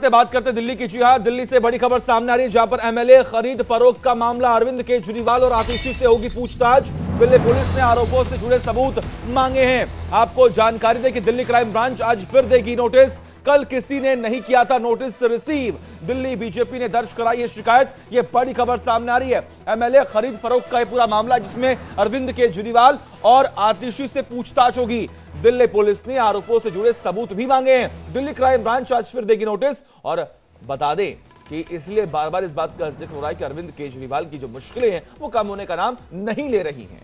बात करते दिल्ली की। जी हां, दिल्ली से बड़ी खबर सामने आ रही है, जहां पर एमएलए खरीद फरोख्त का मामला, अरविंद केजरीवाल और आतिशी से होगी पूछताछ। दिल्ली पुलिस ने आरोपों से जुड़े सबूत मांगे हैं। आपको जानकारी दें कि दिल्ली क्राइम ब्रांच आज फिर देगी नोटिस। कल किसी ने नहीं किया था नोटिस रिसीव। दिल्ली बीजेपी ने दर्ज कराई है शिकायत। यह बड़ी खबर सामने आ रही है। एमएलए खरीद फरोख्त का यह पूरा मामला, जिसमें अरविंद केजरीवाल और आतिशी से पूछताछ होगी। दिल्ली पुलिस ने आरोपों से जुड़े सबूत भी मांगे हैं। दिल्ली क्राइम ब्रांच आज फिर देगी नोटिस। और बता दें कि इसलिए बार बार इस बात का जिक्र हो रहा है कि अरविंद केजरीवाल की जो मुश्किलें हैं वो कम होने का नाम नहीं ले रही हैं।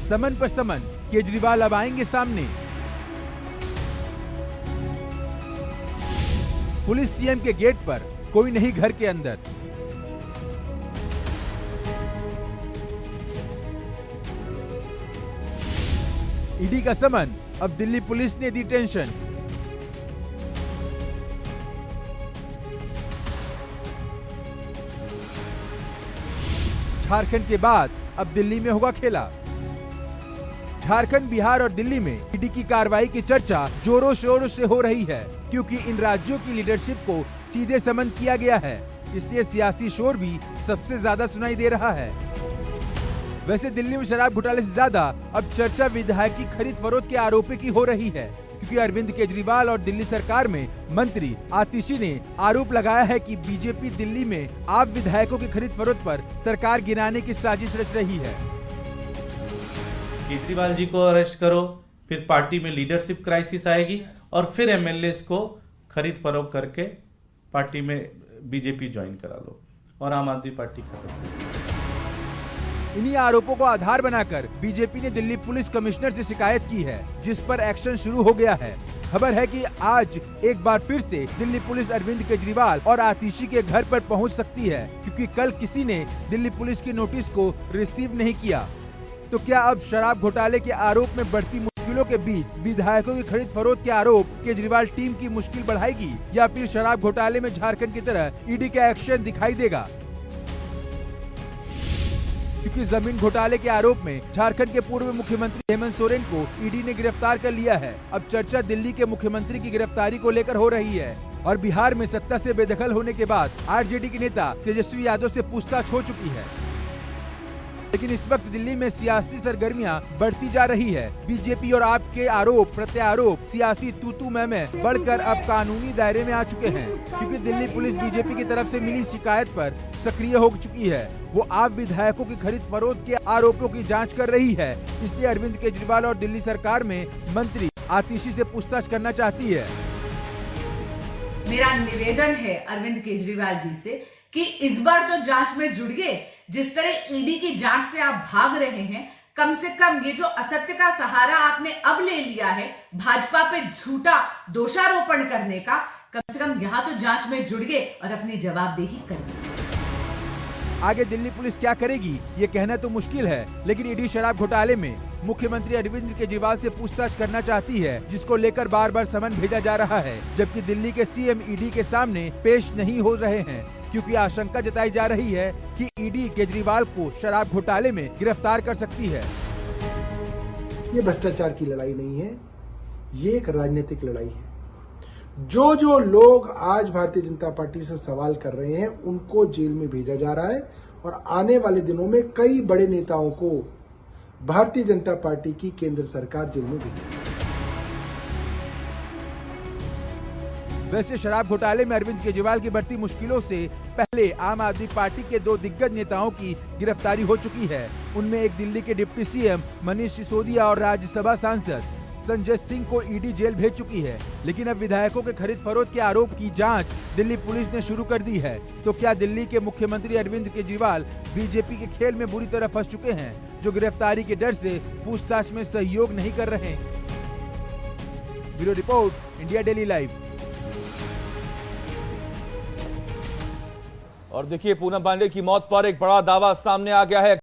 समन पर समन, केजरीवाल अब आएंगे सामने। पुलिस सीएम के गेट पर, कोई नहीं घर के अंदर। ईडी का समन, अब दिल्ली पुलिस ने दी टेंशन। झारखंड के बाद अब दिल्ली में होगा खेला। झारखंड, बिहार और दिल्ली में ईडी की कार्रवाई की चर्चा जोरों शोरों से हो रही है, क्योंकि इन राज्यों की लीडरशिप को सीधे समन किया गया है। इसलिए सियासी शोर भी सबसे ज्यादा सुनाई दे रहा है। वैसे दिल्ली में शराब घोटाले से ज्यादा अब चर्चा विधायक की खरीद फरोख्त के आरोपी की हो रही है, क्योंकि अरविंद केजरीवाल और दिल्ली सरकार में मंत्री आतिशी ने आरोप लगाया है कि बीजेपी दिल्ली में आप विधायकों की खरीद फरोख्त पर सरकार गिराने की साजिश रच रही है। केजरीवाल जी को अरेस्ट करो, फिर पार्टी में लीडरशिप क्राइसिस आएगी और फिर एमएलए को खरीद फरोख्त करके पार्टी में बीजेपी ज्वाइन करा लो और आम आदमी पार्टी खत्म। इन्हीं आरोपों को आधार बनाकर बीजेपी ने दिल्ली पुलिस कमिश्नर से शिकायत की है, जिस पर एक्शन शुरू हो गया है। खबर है कि आज एक बार फिर से दिल्ली पुलिस अरविंद केजरीवाल और आतिशी के घर पर पहुंच सकती है, क्योंकि कल किसी ने दिल्ली पुलिस की नोटिस को रिसीव नहीं किया। तो क्या अब शराब घोटाले के आरोप में बढ़ती मुश्किलों के बीच विधायकों की खरीद फरोख्त के आरोप केजरीवाल टीम की मुश्किल बढ़ाएगी, या फिर शराब घोटाले में झारखंड की तरह ईडी का एक्शन दिखाई देगा? क्योंकि जमीन घोटाले के आरोप में झारखंड के पूर्व मुख्यमंत्री हेमंत सोरेन को ईडी ने गिरफ्तार कर लिया है। अब चर्चा दिल्ली के मुख्यमंत्री की गिरफ्तारी को लेकर हो रही है। और बिहार में सत्ता से बेदखल होने के बाद आरजेडी के नेता तेजस्वी यादव से पूछताछ हो चुकी है। लेकिन इस वक्त दिल्ली में सियासी सरगर्मियां बढ़ती जा रही है। बीजेपी और आप के आरोप प्रत्यारोप सियासी तू मैं बढ़कर अब कानूनी दायरे में आ चुके हैं, क्योंकि दिल्ली पुलिस बीजेपी की तरफ से मिली शिकायत पर सक्रिय हो चुकी है। वो आप विधायकों की खरीद फरोख्त के आरोपों की जांच कर रही है। इसलिए अरविंद केजरीवाल और दिल्ली सरकार में मंत्री आतिशी से पूछताछ करना चाहती है। मेरा निवेदन है अरविंद केजरीवाल जी से कि इस बार तो जांच में जुड़िए। जिस तरह ईडी की जांच से आप भाग रहे हैं, कम से कम ये जो असत्य का सहारा आपने अब ले लिया है भाजपा पे झूठा दोषारोपण करने का, कम से कम यहाँ तो जांच में जुड़िए और अपनी जवाबदेही करिए। आगे दिल्ली पुलिस क्या करेगी ये कहना तो मुश्किल है, लेकिन ईडी शराब घोटाले में मुख्यमंत्री अरविंद केजरीवाल से पूछताछ करना चाहती है, जिसको लेकर बार बार समन भेजा जा रहा है। जबकि दिल्ली के सीएम ईडी के सामने पेश नहीं हो रहे हैं, क्योंकि आशंका जताई जा रही है कि ईडी केजरीवाल को शराब घोटाले में गिरफ्तार कर सकती है। ये भ्रष्टाचार की लड़ाई नहीं है, ये एक राजनीतिक लड़ाई है। जो लोग आज भारतीय जनता पार्टी से सवाल कर रहे हैं उनको जेल में भेजा जा रहा है, और आने वाले दिनों में कई बड़े नेताओं को भारतीय जनता पार्टी की केंद्र सरकार जेल में भेजेगी। वैसे शराब घोटाले में अरविंद केजरीवाल की बढ़ती मुश्किलों से पहले आम आदमी पार्टी के 2 दिग्गज नेताओं की गिरफ्तारी हो चुकी है। उनमें एक दिल्ली के डिप्टी सीएम मनीष सिसोदिया और राज्यसभा सांसद संजय सिंह को ईडी जेल भेज चुकी है। लेकिन अब विधायकों के खरीद फरोख्त के आरोप की जांच दिल्ली पुलिस ने शुरू कर दी है। तो क्या दिल्ली के मुख्यमंत्री अरविंद केजरीवाल बीजेपी के खेल में बुरी तरह फंस चुके हैं, जो गिरफ्तारी के डर से पूछताछ में सहयोग नहीं कर रहे? Bureau report, India daily live. और देखिए, पूनम पांडे की मौत पर एक बड़ा दावा सामने आ गया है।